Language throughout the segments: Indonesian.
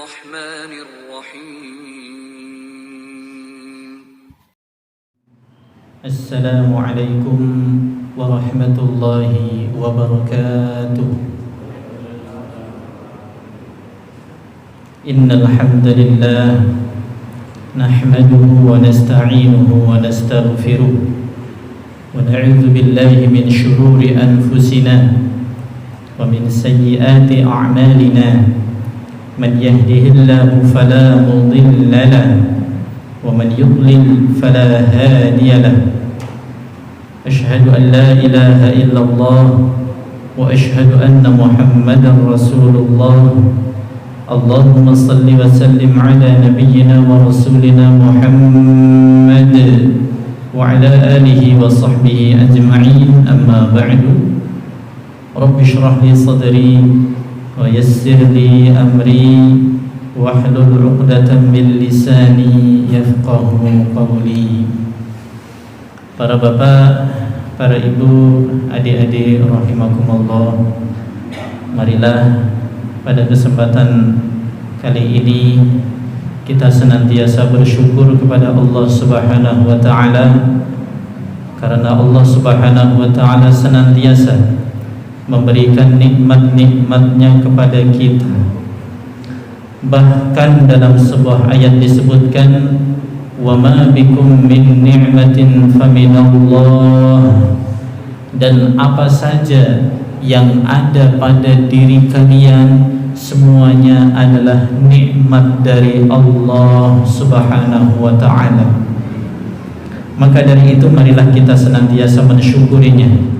الرحمن الرحيم السلام عليكم ورحمة الله وبركاته. إن الحمد لله نحمده ونستعينه ونستغفره ونعوذ بالله من شرور أنفسنا ومن سيئات أعمالنا. من يهده الله فلا مضل له ومن يضلل فلا هادي له. أشهد أن لا إله إلا الله وأشهد أن محمدا رسول الله. اللهم صل وسلم على نبينا ورسولنا محمد وعلى آله وصحبه أجمعين. أما بعد، رب اشرح لي صدري ويسر لي أمري واحلل عقدة من لساني يفقهوا قولي. Para bapak, para ibu, adik-adik rahimakumullah, marilah pada kesempatan kali ini kita senantiasa bersyukur kepada Allah Subhanahu wa taala, karena Allah Subhanahu wa taala senantiasa memberikan nikmat-nikmatnya kepada kita. Bahkan dalam sebuah ayat disebutkan, wa ma bikum min ni'matin faminallah, dan apa saja yang ada pada diri kalian semuanya adalah nikmat dari Allah Subhanahu wa ta'ala. Maka dari itu marilah kita senantiasa mensyukurinya,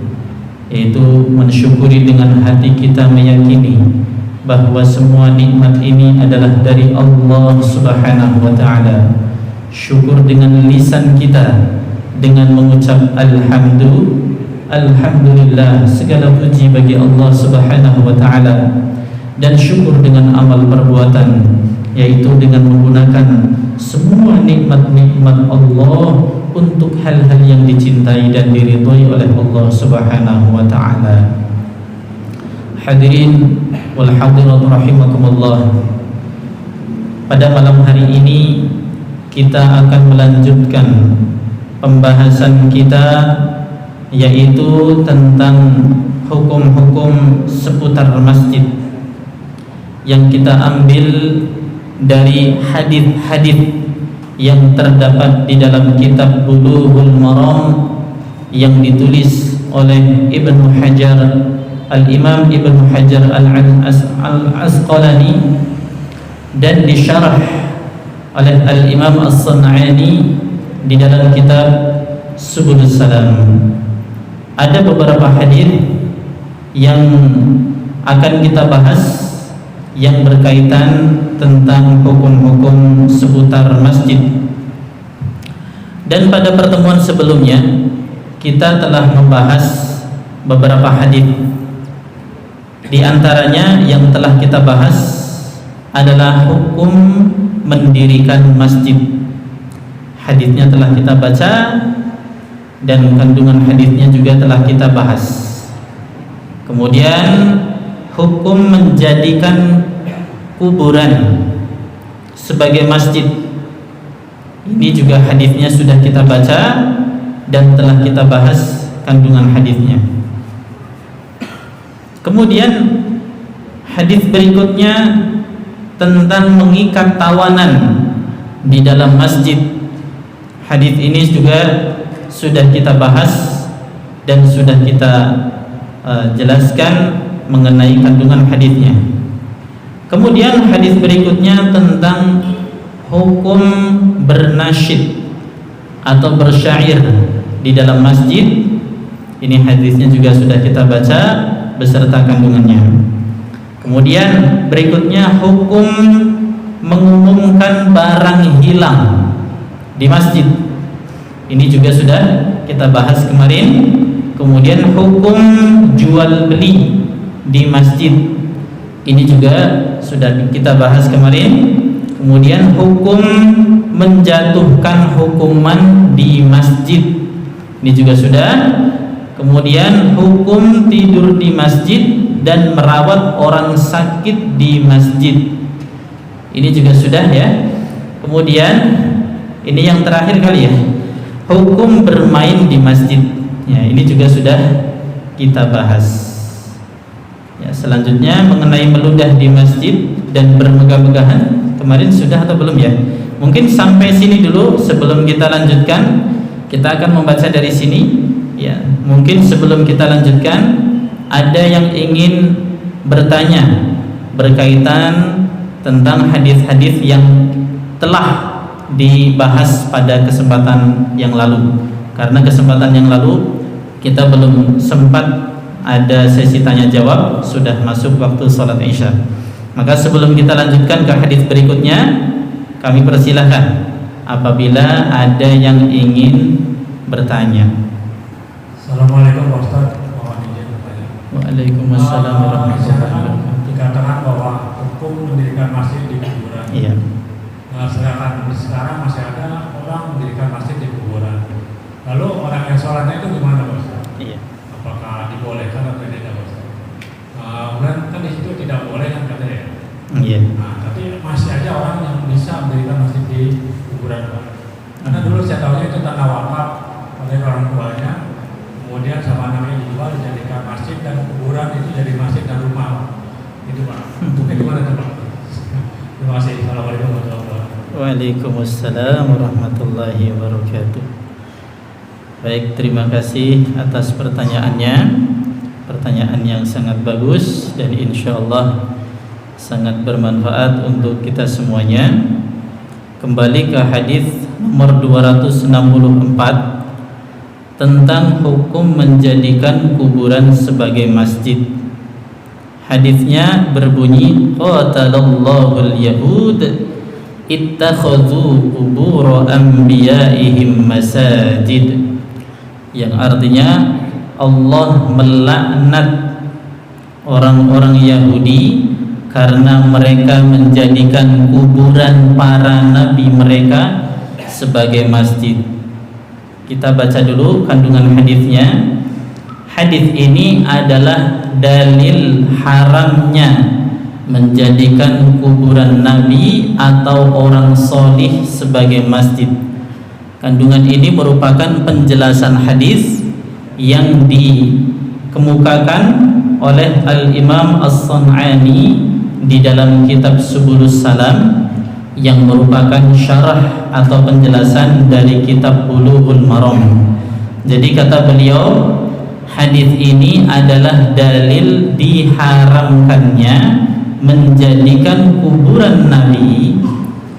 yaitu mensyukuri dengan hati kita meyakini bahwa semua nikmat ini adalah dari Allah Subhanahu wa ta'ala. Syukur dengan lisan kita dengan mengucap alhamdulillah, segala puji bagi Allah Subhanahu wa ta'ala, dan syukur dengan amal perbuatan, yaitu dengan menggunakan semua nikmat-nikmat Allah untuk hal-hal yang dicintai dan diridhai oleh Allah Subhanahu wa ta'ala. Hadirin wal hadirat rahimakumullah, pada malam hari ini kita akan melanjutkan pembahasan kita, yaitu tentang hukum-hukum seputar masjid yang kita ambil dari hadis-hadis yang terdapat di dalam kitab Bulughul Maram yang ditulis oleh Ibnu Hajar, Al-Imam Ibnu Hajar Al-Asqalani, dan disyarah oleh Al-Imam As-San'ani di dalam kitab Subulus Salam. Ada beberapa hadis yang akan kita bahas yang berkaitan tentang hukum-hukum seputar masjid. Dan pada pertemuan sebelumnya kita telah membahas beberapa hadis. Di antaranya yang telah kita bahas adalah hukum mendirikan masjid. Hadisnya telah kita baca dan kandungan hadisnya juga telah kita bahas. Kemudian hukum menjadikan kuburan sebagai masjid, ini juga hadisnya sudah kita baca dan telah kita bahas kandungan hadisnya. Kemudian hadis berikutnya tentang mengikat tawanan di dalam masjid. Hadis ini juga sudah kita bahas dan sudah kita jelaskan mengenai kandungan hadisnya. Kemudian hadis berikutnya tentang hukum bernasyid atau bersyair di dalam masjid. Ini hadisnya juga sudah kita baca beserta kandungannya. Kemudian berikutnya hukum mengumumkan barang hilang di masjid. Ini juga sudah kita bahas kemarin. Kemudian hukum jual beli di masjid, ini juga sudah kita bahas kemarin. Kemudian hukum menjatuhkan hukuman di masjid, ini juga sudah. Kemudian hukum tidur di masjid dan merawat orang sakit di masjid. Ini juga sudah ya. Kemudian ini yang terakhir kali ya, hukum bermain di masjid. Ya, ini juga sudah kita bahas. Ya, selanjutnya mengenai meludah di masjid dan bermegah-megahan, kemarin sudah atau belum ya? Mungkin sampai sini dulu sebelum kita lanjutkan. Kita akan membaca dari sini. Ya, mungkin sebelum kita lanjutkan ada yang ingin bertanya berkaitan tentang hadis-hadis yang telah dibahas pada kesempatan yang lalu. Karena kesempatan yang lalu kita belum sempat ada sesi tanya jawab, sudah masuk waktu sholat Isya. Maka sebelum kita lanjutkan ke hadis berikutnya, kami persilahkan apabila ada yang ingin bertanya. Assalamualaikum Pak Ustaz. Waalaikumsalam warahmatullahi wabarakatuh. Dikatakan bahwa hukum mendirikan masjid di kuburan. Iya. Nah, sekarang masih ada orang mendirikan masjid di kuburan. Lalu orang yang sholatnya itu gimana Pak Ustaz? Iya. Apakah dibolehkan atau tidak Pak Ustaz? Kemudian kan di situ tidak boleh kan katanya ya. Iya. Nah, tapi masih ada orang yang bisa mendirikan masjid di kuburan Pak. Karena dulu saya tahu itu tanah wakaf oleh orang tuanya. Kemudian sama namanya dijual dijadikan masjid dan kuburan itu jadi masjid dan rumah. Itu Pak. Untuk gimana itu Pak? Terima kasih. Assalamualaikum warahmatullahi wabarakatuh. Waalaikumsalam warahmatullahi wabarakatuh. Baik, terima kasih atas pertanyaannya. Pertanyaan yang sangat bagus dan insya Allah sangat bermanfaat untuk kita semuanya. Kembali ke hadis nomor 264 tentang hukum menjadikan kuburan sebagai masjid. Hadisnya berbunyi, qatalallahu al-yahud ittakhadhu qubur anbiya'ihim masajid, yang artinya Allah melaknat orang-orang Yahudi karena mereka menjadikan kuburan para nabi mereka sebagai masjid. Kita baca dulu kandungan hadisnya. Hadis ini adalah dalil haramnya menjadikan kuburan nabi atau orang solih sebagai masjid. Kandungan ini merupakan penjelasan hadis yang dikemukakan oleh Al-Imam As-San'ani di dalam kitab Subulus Salam yang merupakan syarah atau penjelasan dari kitab Bulughul Maram. Jadi kata beliau, hadis ini adalah dalil diharamkannya menjadikan kuburan nabi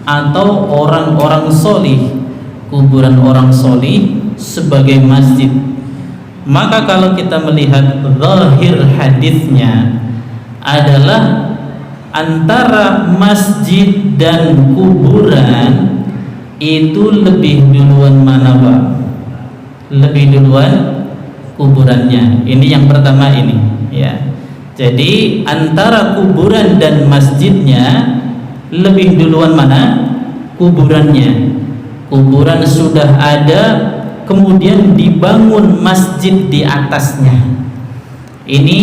atau orang-orang solih, kuburan orang solih sebagai masjid. Maka kalau kita melihat zahir hadisnya adalah antara masjid dan kuburan itu lebih duluan mana Pak? Lebih duluan kuburannya. Ini yang pertama ini ya. Jadi antara kuburan dan masjidnya lebih duluan mana? Kuburannya. Kuburan sudah ada, kemudian dibangun masjid di atasnya. Ini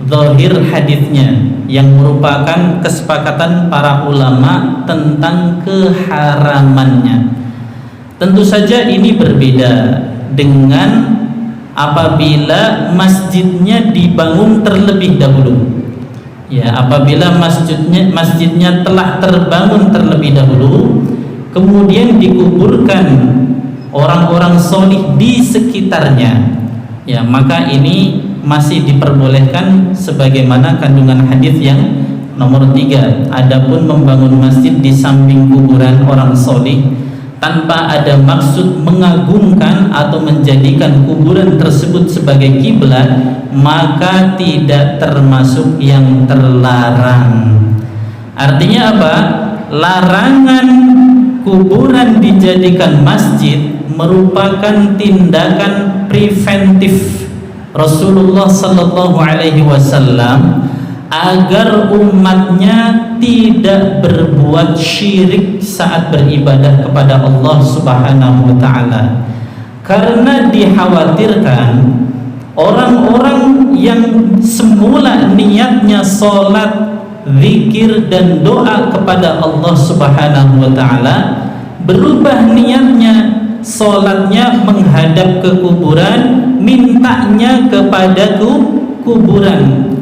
zahir hadisnya yang merupakan kesepakatan para ulama tentang keharamannya. Tentu saja ini berbeda dengan apabila masjidnya dibangun terlebih dahulu. Ya, apabila masjidnya telah terbangun terlebih dahulu, kemudian dikuburkan orang-orang solih di sekitarnya, ya maka ini masih diperbolehkan sebagaimana kandungan hadis yang nomor 3. Adapun membangun masjid di samping kuburan orang solih tanpa ada maksud mengagungkan atau menjadikan kuburan tersebut sebagai kiblat, maka tidak termasuk yang terlarang. Artinya apa? Larangan kuburan dijadikan masjid merupakan tindakan preventif Rasulullah sallallahu alaihi wasallam agar umatnya tidak berbuat syirik saat beribadah kepada Allah Subhanahu wa taala. Karena dikhawatirkan orang-orang yang semula niatnya salat zikir dan doa kepada Allah Subhanahu wa taala, berubah niatnya, salatnya menghadap ke kuburan, mintanya kepada kuburan.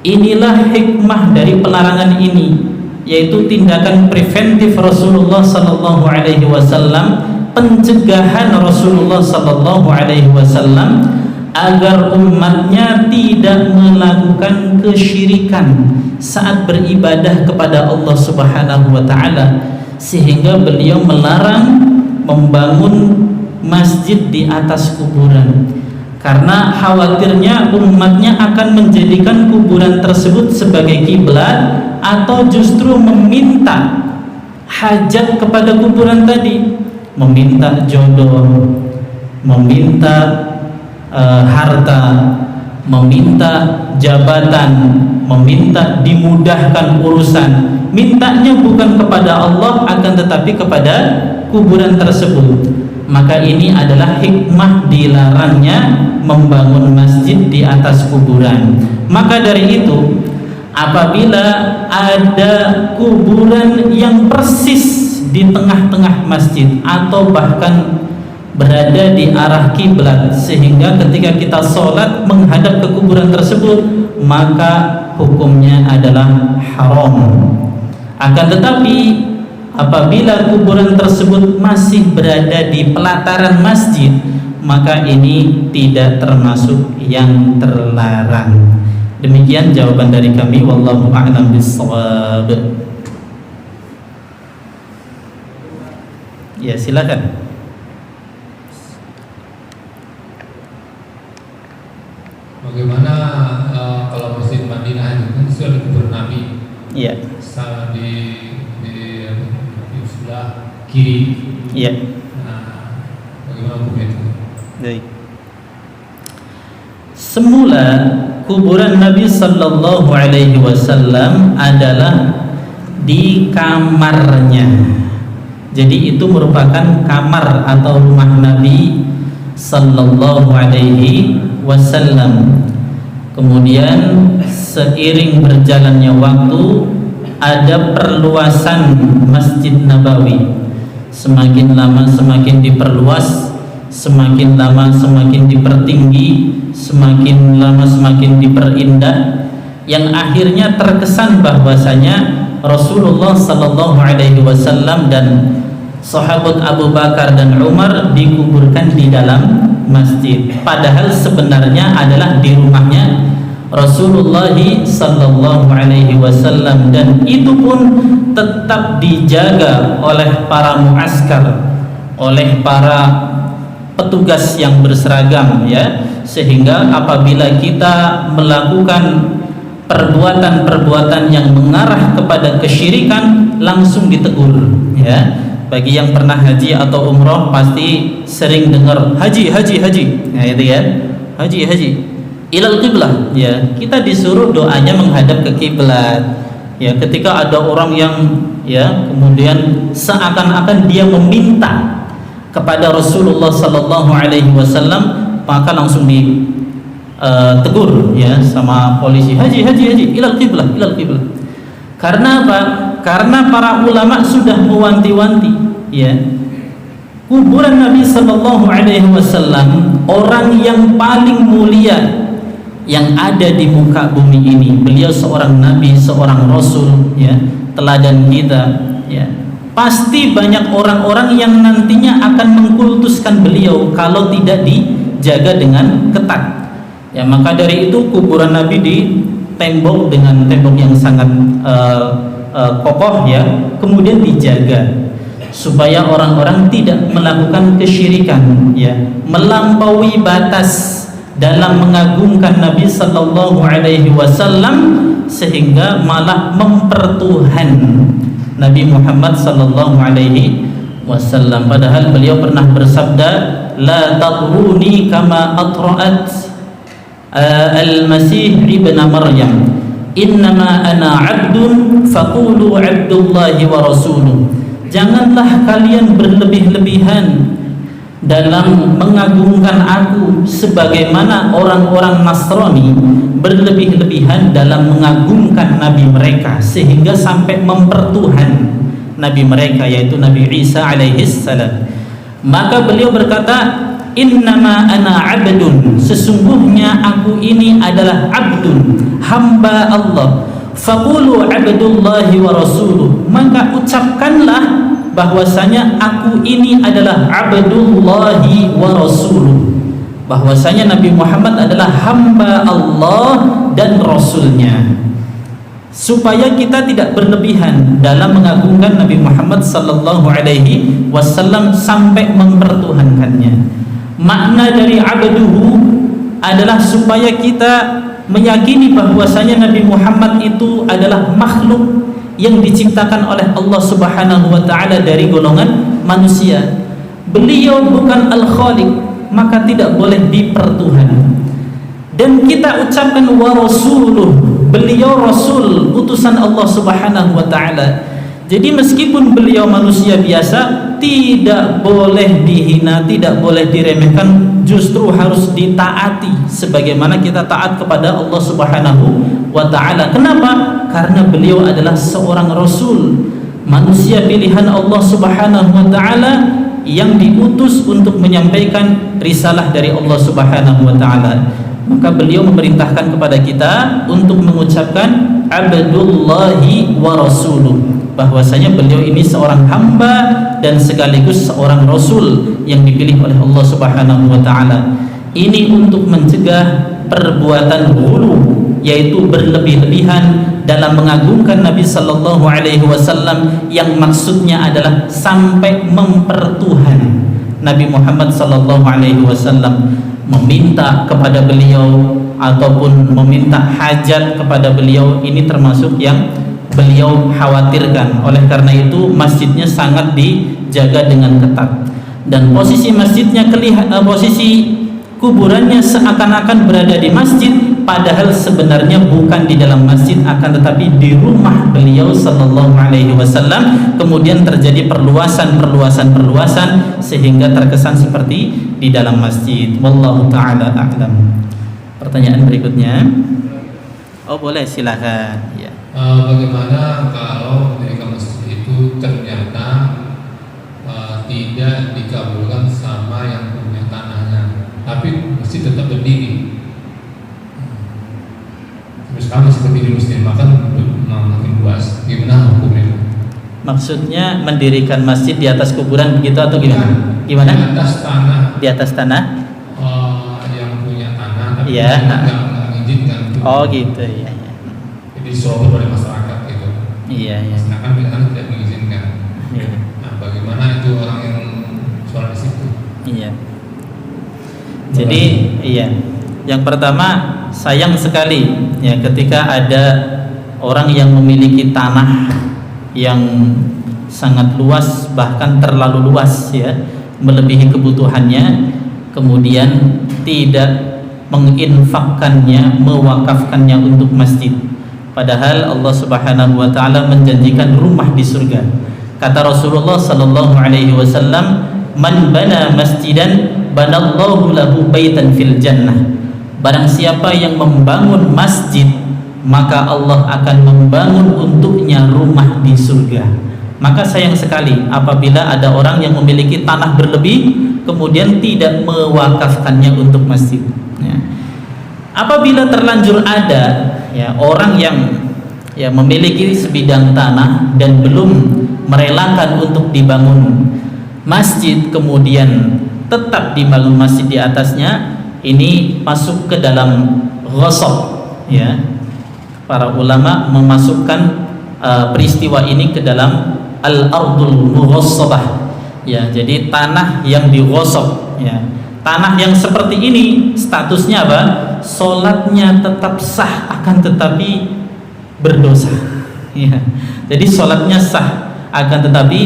Inilah hikmah dari pelarangan ini, yaitu tindakan preventif Rasulullah sallallahu alaihi wasallam, pencegahan Rasulullah sallallahu alaihi wasallam agar umatnya tidak melakukan kesyirikan saat beribadah kepada Allah Subhanahu wa taala, sehingga beliau melarang membangun masjid di atas kuburan, karena khawatirnya umatnya akan menjadikan kuburan tersebut sebagai kiblat atau justru meminta hajat kepada kuburan tadi, meminta jodoh, meminta harta, meminta jabatan, meminta dimudahkan urusan. Mintanya bukan kepada Allah, akan tetapi kepada kuburan tersebut. Maka ini adalah hikmah dilarangnya membangun masjid di atas kuburan. Maka dari itu, apabila ada kuburan yang persis di tengah-tengah masjid atau bahkan berada di arah kiblat, sehingga ketika kita sholat menghadap ke kuburan tersebut, maka hukumnya adalah haram. Akan tetapi apabila kuburan tersebut masih berada di pelataran masjid, maka ini tidak termasuk yang terlarang. Demikian jawaban dari kami, wallahu a'lam bissawab. Ya, silakan. Bagaimana kalau Masjid Madinah itu kan sudah kubur Nabi? Iya. Di sebelah kiri. Iya. Nah, bagaimana hukumnya itu? Baik. Semula kuburan Nabi sallallahu alaihi wasallam adalah di kamarnya. Jadi itu merupakan kamar atau rumah Nabi sallallahu alaihi wasallam. Kemudian seiring berjalannya waktu ada perluasan Masjid Nabawi. Semakin lama semakin diperluas, semakin lama semakin dipertinggi, semakin lama semakin diperindah, yang akhirnya terkesan bahwasanya Rasulullah sallallahu alaihi wasallam dan sahabat Abu Bakar dan Umar dikuburkan di dalam masjid, padahal sebenarnya adalah di rumahnya Rasulullah sallallahu alaihi wasallam, dan itu pun tetap dijaga oleh para muaskar, oleh para petugas yang berseragam, ya, sehingga apabila kita melakukan perbuatan-perbuatan yang mengarah kepada kesyirikan langsung ditegur, ya. Bagi yang pernah haji atau umroh pasti sering dengar haji, nah itu ya, haji ilal qiblah, ya, kita disuruh doanya menghadap ke kiblat, ya. Ketika ada orang yang, ya, kemudian seakan-akan dia meminta kepada Rasulullah sallallahu alaihi wasallam, maka langsung ditegur, ya, sama polisi, haji ilal qiblah. Karena apa? Karena para ulama sudah mewanti-wanti, ya, kuburan Nabi sallallahu alaihi wasallam, orang yang paling mulia yang ada di muka bumi ini. Beliau seorang nabi, seorang rasul, ya, teladan kita, ya. Pasti banyak orang-orang yang nantinya akan mengkultuskan beliau kalau tidak dijaga dengan ketat. Ya, maka dari itu kuburan Nabi ditembok dengan tembok yang sangat kokoh, ya, kemudian dijaga supaya orang-orang tidak melakukan kesyirikan, ya, melampaui batas dalam mengagungkan Nabi sallallahu alaihi wasallam sehingga malah mempertuhan Nabi Muhammad sallallahu alaihi wasallam. Padahal beliau pernah bersabda, la tatruni kama atra'at al-Masih ibn Maryam, innama ana 'abdun faqulu 'abdullahi wa rasuluh. Janganlah kalian berlebih-lebihan dalam mengagungkan aku sebagaimana orang-orang Nasrani berlebih-lebihan dalam mengagungkan nabi mereka sehingga sampai mempertuhan nabi mereka, yaitu Nabi Isa alaihis salam. Maka beliau berkata, innama ana abdun, sesungguhnya aku ini adalah abdun, hamba Allah. Faqulu abdullahi wa rasuluh, maka ucapkanlah bahwasanya aku ini adalah abdullahi wa rasuluh, bahwasanya Nabi Muhammad adalah hamba Allah dan Rasulnya, supaya kita tidak berlebihan dalam mengagungkan Nabi Muhammad sallallahu alaihi wasallam sampai mempertuhankannya. Makna dari abduhu adalah supaya kita meyakini bahwasanya Nabi Muhammad itu adalah makhluk yang diciptakan oleh Allah Subhanahu wa taala dari golongan manusia. Beliau bukan al-Khaliq, maka tidak boleh dipertuhan. Dan kita ucapkan wa rasuluh, beliau rasul, utusan Allah Subhanahu wa taala. Jadi meskipun beliau manusia biasa, tidak boleh dihina, tidak boleh diremehkan, justru harus ditaati sebagaimana kita taat kepada Allah Subhanahu wa taala. Kenapa? Karena beliau adalah seorang rasul, manusia pilihan Allah Subhanahu wa taala yang diutus untuk menyampaikan risalah dari Allah Subhanahu wa taala. Maka beliau memerintahkan kepada kita untuk mengucapkan abdullahi wa rasuluh, bahwasanya beliau ini seorang hamba dan sekaligus seorang rasul yang dipilih oleh Allah Subhanahu wa taala. Ini untuk mencegah perbuatan ghulu, yaitu berlebih-lebihan dalam mengagungkan Nabi sallallahu alaihi wasallam yang maksudnya adalah sampai mempertuhan Nabi Muhammad sallallahu alaihi wasallam, meminta kepada beliau ataupun meminta hajat kepada beliau. Ini termasuk yang beliau khawatirkan. Oleh karena itu masjidnya sangat dijaga dengan ketat, dan posisi masjidnya posisi kuburannya seakan-akan berada di masjid, padahal sebenarnya bukan di dalam masjid, akan tetapi di rumah beliau sallallahu alaihi wasallam. Kemudian terjadi perluasan sehingga terkesan seperti di dalam masjid. Wallahu taala a'lam. Pertanyaan berikutnya. Oh, boleh, silakan. Ya. Bagaimana kalau ketika masjid itu ternyata tidak dikabulkan sama yang punya tanahnya, tapi masjid tetap berdiri? Misalnya seperti di Muslim makan makin luas, gimana hukumnya? Maksudnya mendirikan masjid di atas kuburan begitu atau gimana? Gimana? Di atas tanah. Di atas tanah? Yang punya tanah tapi ya, nggak mengizinkan. Oh gitu ya. Jadi suatu oleh masyarakat gitu. Iya. Sedangkan kita tidak mengizinkan. Iya. Nah, bagaimana itu orang yang sholat di situ? Iya. Jadi iya. Yang pertama, sayang sekali ya ketika ada orang yang memiliki tanah yang sangat luas, bahkan terlalu luas ya, melebihi kebutuhannya, kemudian tidak menginfakkannya, mewakafkannya untuk masjid. Padahal Allah Subhanahu wa taala menjanjikan rumah di surga. Kata Rasulullah sallallahu alaihi wasallam, "Man bana masjidan banallahu lahu baitan fil jannah." Barang siapa yang membangun masjid, maka Allah akan membangun untuknya rumah di surga. Maka sayang sekali apabila ada orang yang memiliki tanah berlebih kemudian tidak mewakafkannya untuk masjid ya. Apabila terlanjur ada ya orang yang ya memiliki sebidang tanah dan belum merelakan untuk dibangun masjid, kemudian tetap dibangun masjid di atasnya, ini masuk ke dalam ghasab ya. Para ulama memasukkan peristiwa ini ke dalam al-ardul mughassabah ya. Jadi tanah yang dighasab ya. Tanah yang seperti ini statusnya apa? Salatnya tetap sah, akan tetapi berdosa ya. Jadi salatnya sah akan tetapi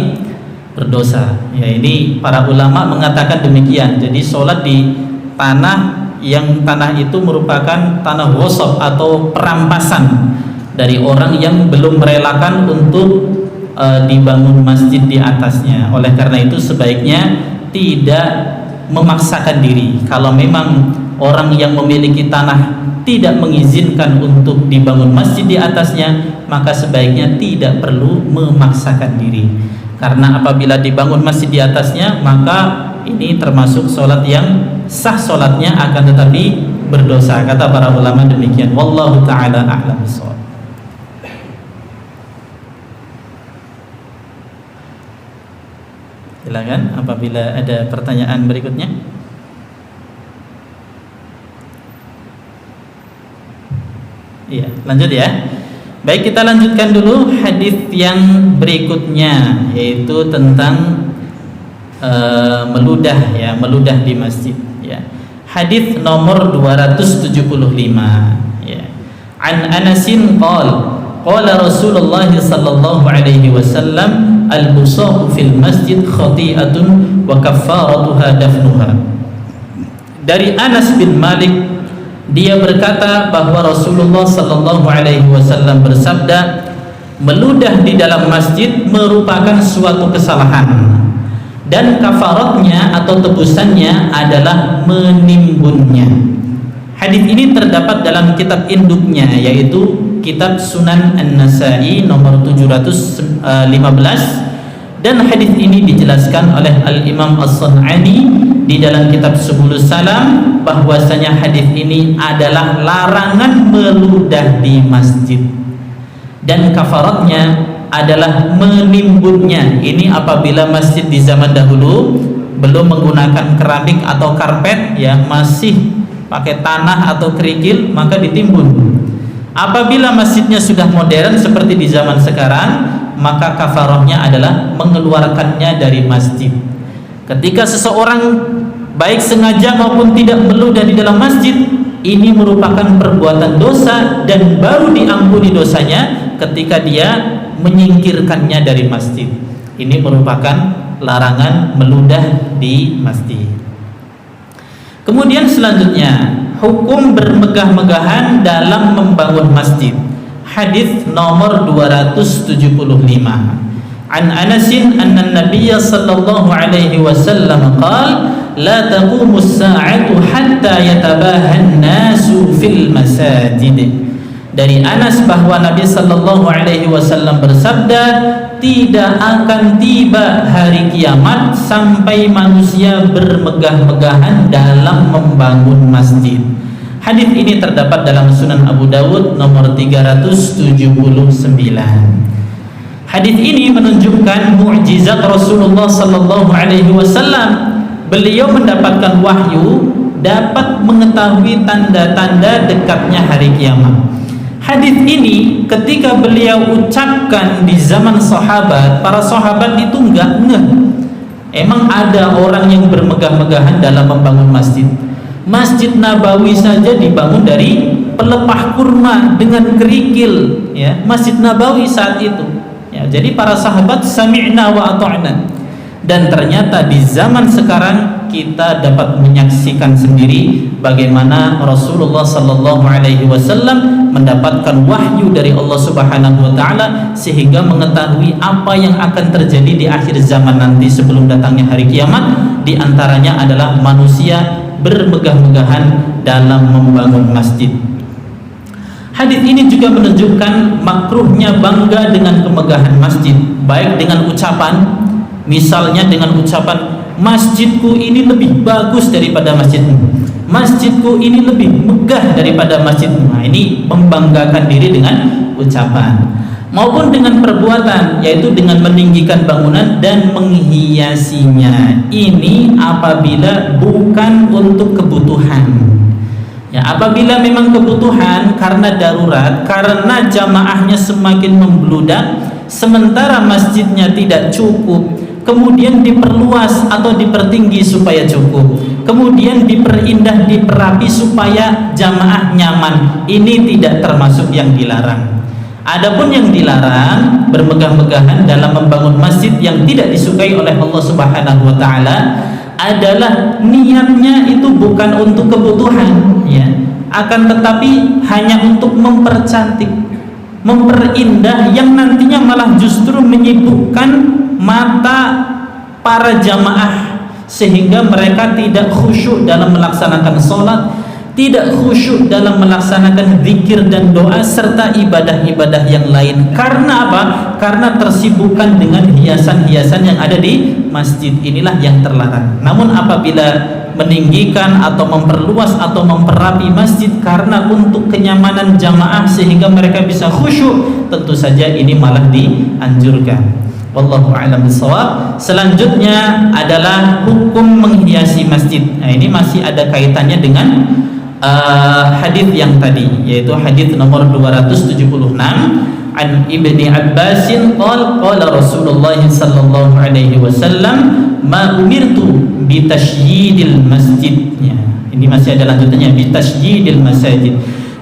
berdosa ya. Ini para ulama mengatakan demikian. Jadi salat di tanah yang tanah itu merupakan tanah ghasab atau perampasan dari orang yang belum merelakan untuk dibangun masjid di atasnya. Oleh karena itu sebaiknya tidak memaksakan diri. Kalau memang orang yang memiliki tanah tidak mengizinkan untuk dibangun masjid di atasnya, maka sebaiknya tidak perlu memaksakan diri. Karena apabila dibangun masjid di atasnya, maka ini termasuk sholat yang sah sholatnya, akan tetapi berdosa. Kata para ulama demikian. Wallahu ta'ala a'lam bishawab. Silakan apabila ada pertanyaan berikutnya. Iya, lanjut ya. Baik, kita lanjutkan dulu hadis yang berikutnya, yaitu tentang meludah ya, meludah di masjid ya. Hadis nomor 275 ya. An Anasin qala Rasulullah sallallahu alaihi wasallam al-busaq fil masjid khati'atun wa kaffaratuha dafnuha. Dari Anas bin Malik, dia berkata bahwa Rasulullah sallallahu alaihi wasallam bersabda, meludah di dalam masjid merupakan suatu kesalahan dan kafaratnya atau tebusannya adalah menimbunnya. Hadis ini terdapat dalam kitab induknya, yaitu kitab Sunan An-Nasa'i nomor 715, dan hadis ini dijelaskan oleh Al-Imam As-Sun'ani di dalam kitab Subulus Salam bahwasanya hadis ini adalah larangan meludah di masjid dan kafaratnya adalah menimbunnya. Ini apabila masjid di zaman dahulu belum menggunakan keramik atau karpet ya, masih pakai tanah atau kerikil, maka ditimbun. Apabila masjidnya sudah modern seperti di zaman sekarang, maka kafarahnya adalah mengeluarkannya dari masjid. Ketika seseorang baik sengaja maupun tidak meludah di dalam masjid, ini merupakan perbuatan dosa dan baru diampuni dosanya ketika dia menyingkirkannya dari masjid. Ini merupakan larangan meludah di masjid. Kemudian selanjutnya, hukum bermegah-megahan dalam membangun masjid. Hadis nomor 275. An Anasin anna Nabiyya sallallahu alaihi wasallam qala la taqumu as-sa'atu hatta yatabaha an-nasu fil masajid. Dari Anas bahwa Nabi sallallahu alaihi wasallam bersabda, tidak akan tiba hari kiamat sampai manusia bermegah-megahan dalam membangun masjid. Hadis ini terdapat dalam Sunan Abu Dawud nomor 379. Hadis ini menunjukkan mukjizat Rasulullah sallallahu alaihi wasallam. Beliau mendapatkan wahyu, dapat mengetahui tanda-tanda dekatnya hari kiamat. Hadis ini ketika beliau ucapkan di zaman sahabat, para sahabat itu enggak ngeh. Emang ada orang yang bermegah-megahan dalam membangun masjid. Masjid Nabawi saja dibangun dari pelepah kurma dengan kerikil ya, Masjid Nabawi saat itu. Ya, jadi para sahabat sami'na wa ata'na. Dan ternyata di zaman sekarang kita dapat menyaksikan sendiri bagaimana Rasulullah sallallahu alaihi wasallam mendapatkan wahyu dari Allah Subhanahu wa taala sehingga mengetahui apa yang akan terjadi di akhir zaman nanti sebelum datangnya hari kiamat. Di antaranya adalah manusia bermegah-megahan dalam membangun masjid. Hadis ini juga menunjukkan makruhnya bangga dengan kemegahan masjid, baik dengan ucapan, misalnya dengan ucapan masjidku ini lebih bagus daripada masjidmu, masjidku ini lebih megah daripada masjidmu. Nah, ini membanggakan diri dengan ucapan, maupun dengan perbuatan, yaitu dengan meninggikan bangunan dan menghiasinya. Ini apabila bukan untuk kebutuhan. Ya, apabila memang kebutuhan karena darurat, karena jamaahnya semakin membludak, sementara masjidnya tidak cukup, kemudian diperluas atau dipertinggi supaya cukup, kemudian diperindah, diperapi supaya jamaah nyaman, ini tidak termasuk yang dilarang. Adapun yang dilarang bermegah-megahan dalam membangun masjid yang tidak disukai oleh Allah Subhanahu wa taala adalah niatnya itu bukan untuk kebutuhan ya, akan tetapi hanya untuk mempercantik, memperindah, yang nantinya malah justru menyibukkan mata para jamaah sehingga mereka tidak khusyuk dalam melaksanakan sholat, tidak khusyuk dalam melaksanakan zikir dan doa serta ibadah-ibadah yang lain. Karena apa? Karena tersibukkan dengan hiasan-hiasan yang ada di masjid. Inilah yang terlarang. Namun apabila meninggikan atau memperluas atau memperapi masjid karena untuk kenyamanan jamaah sehingga mereka bisa khusyuk, tentu saja ini malah dianjurkan. Wallahu a'lam bishawab. Selanjutnya adalah hukum menghiasi masjid. Nah, ini masih ada kaitannya dengan hadis yang tadi, yaitu hadis nomor 276 an Ibni Abbas qala Rasulullah sallallahu alaihi wasallam ma umirtu bi tasyyidil masjid. Ya, ini masih ada lanjutannya, bi tasyyidil masajid.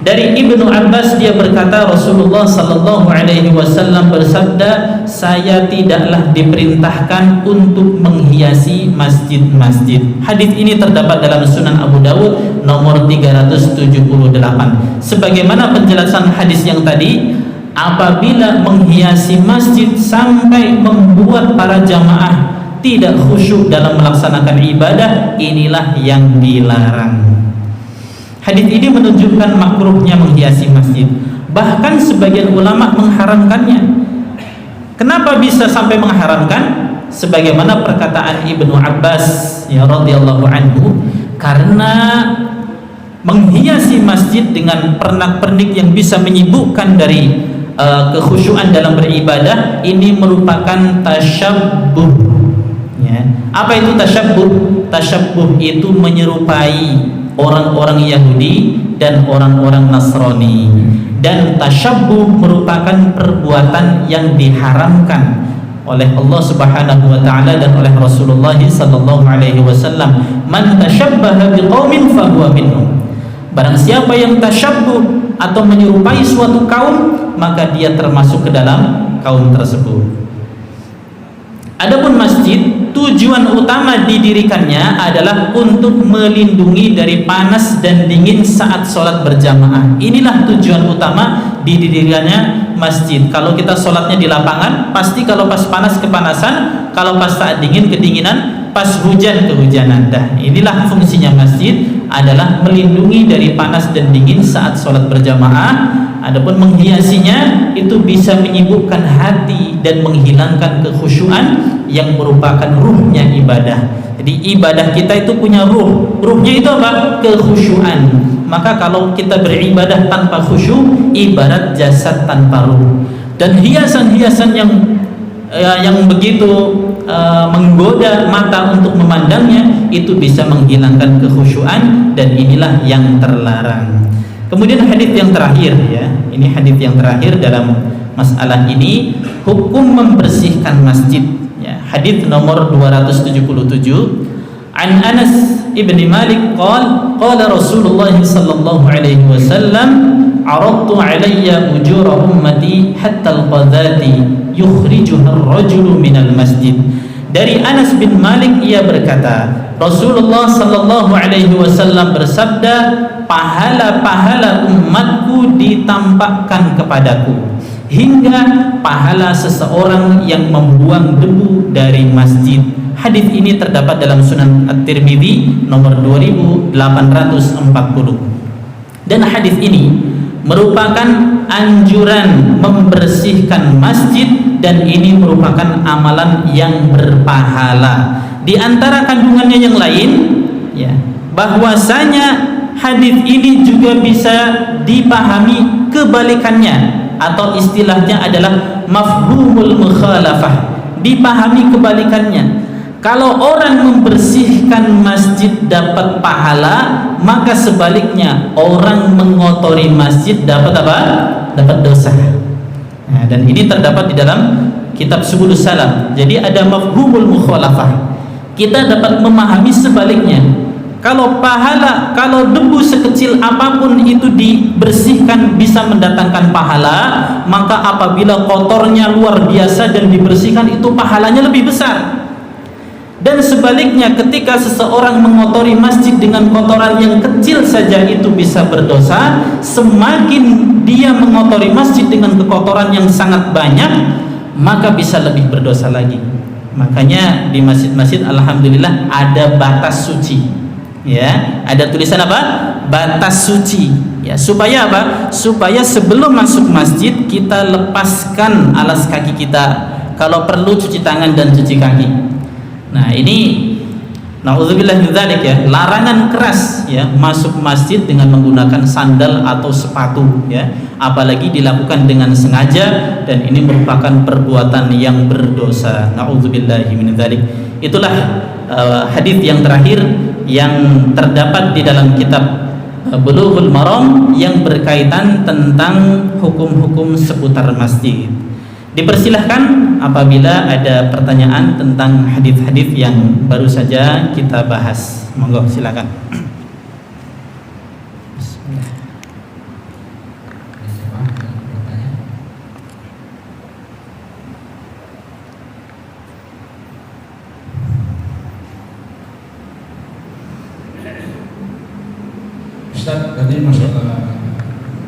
Dari Ibnu Abbas dia berkata, Rasulullah sallallahu alaihi wasallam bersabda, saya tidaklah diperintahkan untuk menghiasi masjid-masjid. Hadis ini terdapat dalam Sunan Abu Dawud nomor 378. Sebagaimana penjelasan hadis yang tadi, apabila menghiasi masjid sampai membuat para jamaah tidak khusyuk dalam melaksanakan ibadah, inilah yang dilarang. Hadis ini menunjukkan makruhnya menghiasi masjid. Bahkan sebagian ulama mengharamkannya. Kenapa bisa sampai mengharamkan? Sebagaimana perkataan Ibnu Abbas ya radhiyallahu anhu, karena menghiasi masjid dengan pernak-pernik yang bisa menyibukkan dari kekhusyuan dalam beribadah, ini merupakan tasyabbuh. Ya. Apa itu tasyabbuh? Tasyabbuh itu menyerupai orang-orang Yahudi dan orang-orang Nasrani, dan tasyabbuh merupakan perbuatan yang diharamkan oleh Allah Subhanahu wa taala dan oleh Rasulullah sallallahu alaihi wasallam. Man tasyabbaha biqaumin fahuwa minhum. Barang siapa yang tasyabbuh atau menyerupai suatu kaum, maka dia termasuk ke dalam kaum tersebut. Adapun masjid, tujuan utama didirikannya adalah untuk melindungi dari panas dan dingin saat sholat berjamaah. Inilah tujuan utama didirikannya masjid. Kalau kita sholatnya di lapangan, pasti kalau pas panas kepanasan, kalau pas saat dingin kedinginan, pas hujan kehujanan. Dah, inilah fungsinya masjid, adalah melindungi dari panas dan dingin saat sholat berjamaah. Adapun menghiasinya itu bisa menyibukkan hati dan menghilangkan kekhusyuan yang merupakan ruhnya ibadah. Jadi ibadah kita itu punya ruh. Ruhnya itu apa? Kekhusyuan. Maka kalau kita beribadah tanpa khusyuk, ibarat jasad tanpa ruh. Dan hiasan-hiasan yang begitu menggoda mata untuk memandangnya, itu bisa menghilangkan kekhusyuan, dan inilah yang terlarang. Kemudian hadis yang terakhir, ya, ini hadis yang terakhir dalam masalah ini, hukum membersihkan masjid. Ya, hadis nomor 277 an Anas ibni Malik qala Rasulullah sallallahu alaihi wasallam aradtu alayya ujura ummati hatta al-qadhati yukhrijuha ar-rajulu minal masjid. Dari Anas bin Malik ia berkata, Rasulullah sallallahu alaihi wasallam bersabda, pahala-pahala umatku ditampakkan kepadaku hingga pahala seseorang yang membuang debu dari masjid. Hadis ini terdapat dalam Sunan At-Tirmidzi nomor 2840. Dan hadis ini merupakan anjuran membersihkan masjid, dan ini merupakan amalan yang berpahala. Di antara kandungannya yang lain, ya, bahwasanya hadis ini juga bisa dipahami kebalikannya, atau istilahnya adalah mafhumul mukhalafah. Dipahami kebalikannya. Kalau orang membersihkan masjid dapat pahala, maka sebaliknya orang mengotori masjid dapat apa? Dapat dosa. Nah, dan ini terdapat di dalam kitab Subulus Salam. Jadi ada mafhumul mukhalafah. Kita dapat memahami sebaliknya. Kalau pahala, kalau debu sekecil apapun itu dibersihkan bisa mendatangkan pahala, maka apabila kotornya luar biasa dan dibersihkan, itu pahalanya lebih besar. Dan sebaliknya, ketika seseorang mengotori masjid dengan kotoran yang kecil saja itu bisa berdosa, semakin dia mengotori masjid dengan kekotoran yang sangat banyak, maka bisa lebih berdosa lagi. Makanya di masjid-masjid alhamdulillah ada batas suci. Ya, ada tulisan apa? Batas suci. Ya, supaya apa? Supaya sebelum masuk masjid kita lepaskan alas kaki kita. Kalau perlu cuci tangan dan cuci kaki. Nah, ini na'udzubillah min dzalik ya, larangan keras ya masuk masjid dengan menggunakan sandal atau sepatu ya, apalagi dilakukan dengan sengaja, dan ini merupakan perbuatan yang berdosa. Na'udzubillah min dzalik. Itulah hadis yang terakhir yang terdapat di dalam kitab Bulughul Maram yang berkaitan tentang hukum-hukum seputar masjid. Dipersilahkan apabila ada pertanyaan tentang hadis-hadis yang baru saja kita bahas. Monggo silakan. Bismillah. Ustaz, tadi masalah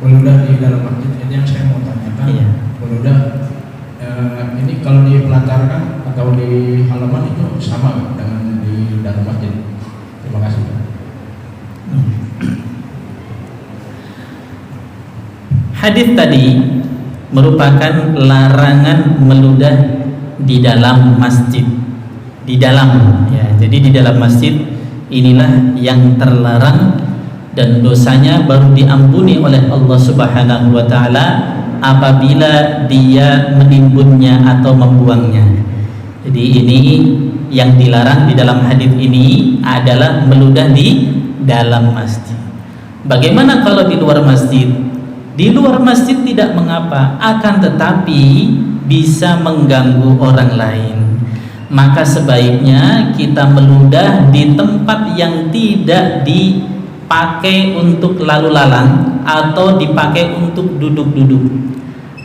peludah di dalam masjid ini yang saya mau tanyakan. Iya. Peludah ini kalau dipelantarkan atau di halaman itu sama dengan di dalam masjid. Terima kasih. Hadis tadi merupakan larangan meludah di dalam masjid. Di dalam ya. Jadi di dalam masjid inilah yang terlarang, dan dosanya baru diampuni oleh Allah Subhanahu wa taala apabila dia menimbunnya atau membuangnya. Jadi ini yang dilarang di dalam hadis ini adalah meludah di dalam masjid. Bagaimana kalau di luar masjid? Di luar masjid tidak mengapa, akan tetapi bisa mengganggu orang lain. Maka sebaiknya kita meludah di tempat yang tidak dipakai untuk lalu lalang atau dipakai untuk duduk-duduk.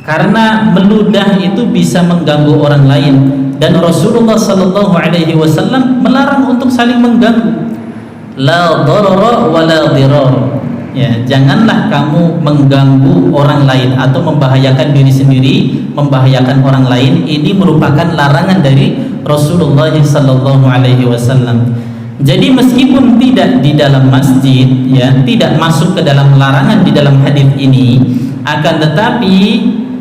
Karena meludah itu bisa mengganggu orang lain, dan Rasulullah sallallahu alaihi wasallam melarang untuk saling mengganggu. La darara wa la dirar. Ya, janganlah kamu mengganggu orang lain atau membahayakan diri sendiri, membahayakan orang lain. Ini merupakan larangan dari Rasulullah sallallahu alaihi wasallam. Jadi meskipun tidak di dalam masjid ya, tidak masuk ke dalam larangan di dalam hadis ini, akan tetapi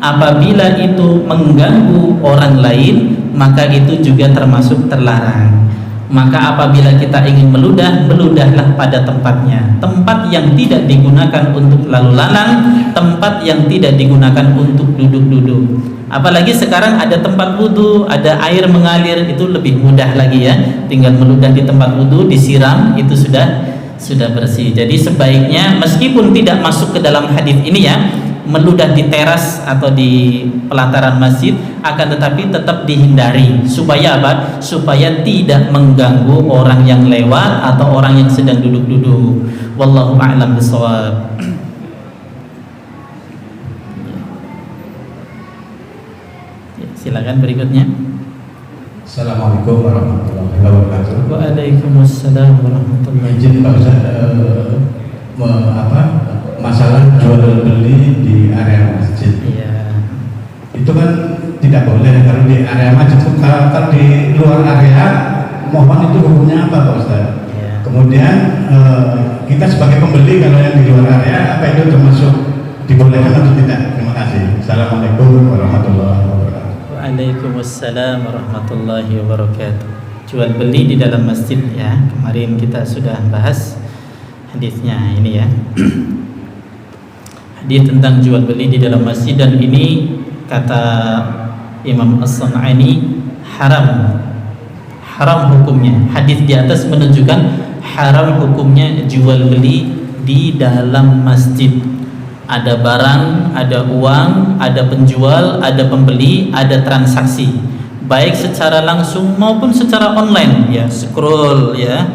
apabila itu mengganggu orang lain, maka itu juga termasuk terlarang. Maka apabila kita ingin meludah, meludahlah pada tempatnya. Tempat yang tidak digunakan untuk lalu lalang, tempat yang tidak digunakan untuk duduk-duduk. Apalagi sekarang ada tempat wudhu, ada air mengalir, itu lebih mudah lagi ya. Tinggal meludah di tempat wudhu, disiram, itu sudah bersih. Jadi sebaiknya meskipun tidak masuk ke dalam hadis ini ya, meludah di teras atau di pelataran masjid, akan tetapi tetap dihindari. Supaya apa? Supaya tidak mengganggu orang yang lewat atau orang yang sedang duduk-duduk. Wallahu a'lam bishawab. Silakan berikutnya. Assalamualaikum warahmatullahi wabarakatuh. Waalaikumsalam warahmatullahi Izin Pak Ustaz, masalah jual beli di area masjid. Iya. Itu kan tidak boleh kalau di area masjid. Kalau di luar area, mohon itu hukumnya apa Pak Ustaz? Iya. Kemudian kita sebagai pembeli kalau yang di luar area, apa itu termasuk dibolehkan atau tidak? Terima kasih. Assalamualaikum warahmatullahi wabarakatuh. Waalaikumsalam warahmatullahi wabarakatuh. Jual beli di dalam masjid ya. Kemarin kita sudah bahas hadisnya ini ya. Hadis tentang jual beli di dalam masjid, dan ini kata Imam As-San'ani haram hukumnya. Hadis di atas menunjukkan haram hukumnya jual beli di dalam masjid. Ada barang, ada uang, ada penjual, ada pembeli, ada transaksi, baik secara langsung maupun secara online ya. Scroll ya,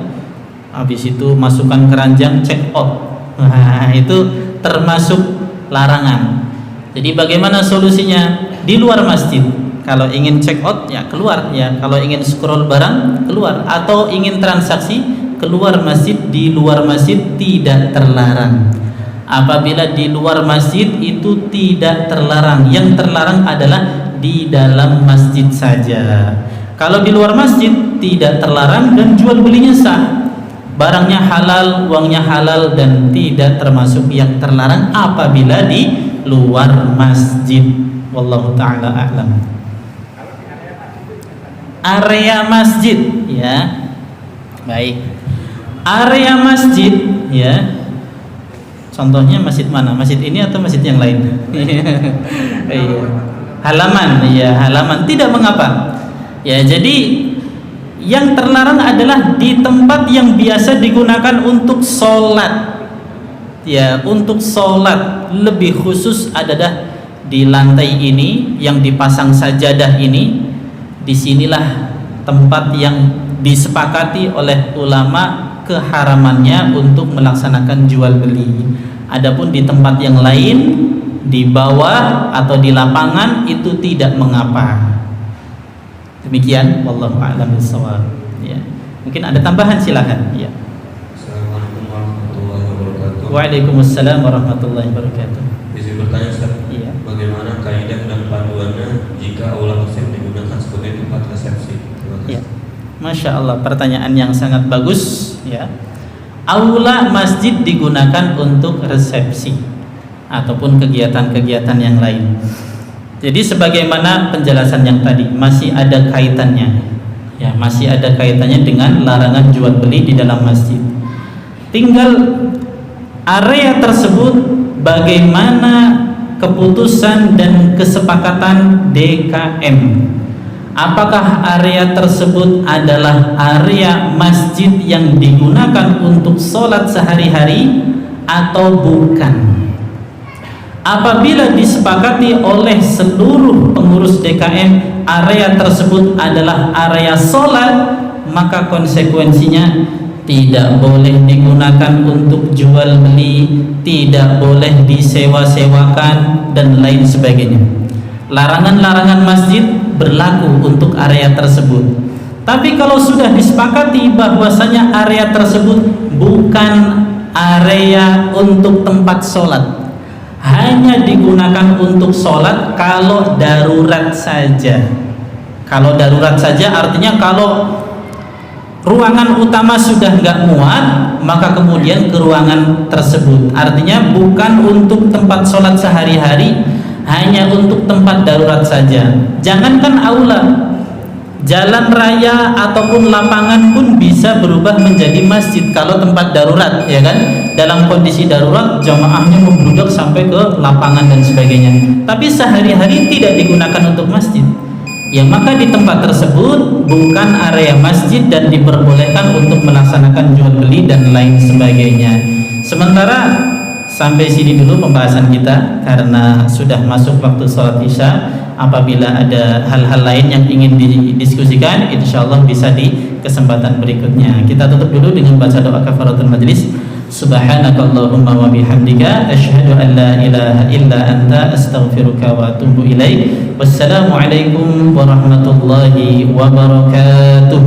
habis itu masukkan keranjang, check out. Nah, itu termasuk larangan. Jadi bagaimana solusinya? Di luar masjid, kalau ingin check out ya keluar ya, kalau ingin scroll barang keluar, atau ingin transaksi keluar masjid. Di luar masjid tidak terlarang. Apabila di luar masjid itu tidak terlarang. Yang terlarang adalah di dalam masjid saja. Kalau di luar masjid tidak terlarang dan jual belinya sah. Barangnya halal, uangnya halal dan tidak termasuk yang terlarang apabila di luar masjid. Wallahu taala a'lam. Area masjid, ya. Baik. Area masjid, ya. Contohnya masjid mana? Masjid ini atau masjid yang lain? Iya. Halaman, ya, halaman tidak mengapa. Ya, jadi yang terlarang adalah di tempat yang biasa digunakan untuk sholat. Ya, untuk sholat lebih khusus adalah di lantai ini yang dipasang sajadah ini. Disinilah tempat yang disepakati oleh ulama keharamannya untuk melaksanakan jual beli. Adapun di tempat yang lain, di bawah atau di lapangan itu tidak mengapa. Demikian, wallahu a'lam bishawab. Ya. Mungkin ada tambahan, silakan. Ya. Assalamualaikum warahmatullahi wabarakatuh. Waalaikumsalam warahmatullahi wabarakatuh. Izin bertanya, Ustaz. Iya. Bagaimana kaidah dan panduannya jika aula masjid digunakan sebagai tempat resepsi? Terima kasih. Ya. Masya Allah, pertanyaan yang sangat bagus. Ya. Aula masjid digunakan untuk resepsi ataupun kegiatan-kegiatan yang lain. Jadi sebagaimana penjelasan yang tadi, masih ada kaitannya. Ya, masih ada kaitannya dengan larangan jual beli di dalam masjid. Tinggal area tersebut bagaimana keputusan dan kesepakatan DKM. Apakah area tersebut adalah area masjid yang digunakan untuk sholat sehari-hari atau bukan? Apabila disepakati oleh seluruh pengurus DKM area tersebut adalah area sholat, maka konsekuensinya tidak boleh digunakan untuk jual beli, tidak boleh disewa-sewakan dan lain sebagainya. Larangan-larangan masjid berlaku untuk area tersebut. Tapi kalau sudah disepakati bahwasanya area tersebut bukan area untuk tempat sholat, hanya digunakan untuk sholat kalau darurat saja. Kalau darurat saja artinya kalau ruangan utama sudah nggak muat, maka kemudian ke ruangan tersebut. Artinya bukan untuk tempat sholat sehari-hari, hanya untuk tempat darurat saja. Jangankan aula, jalan raya ataupun lapangan pun bisa berubah menjadi masjid kalau tempat darurat, ya kan? Dalam kondisi darurat jamaahnya membludak sampai ke lapangan dan sebagainya. Tapi sehari-hari tidak digunakan untuk masjid. Ya, maka di tempat tersebut bukan area masjid dan diperbolehkan untuk melaksanakan jual beli dan lain sebagainya. Sementara sampai sini dulu pembahasan kita karena sudah masuk waktu sholat isya. Apabila ada hal-hal lain yang ingin didiskusikan, insyaallah bisa di kesempatan berikutnya. Kita tutup dulu dengan baca doa kafaratul majlis. Subhanakallahumma wa bihamdika asyhadu an la ilaha illa anta astaghfiruka wa atubu ilaik. Wassalamualaikum warahmatullahi wabarakatuh.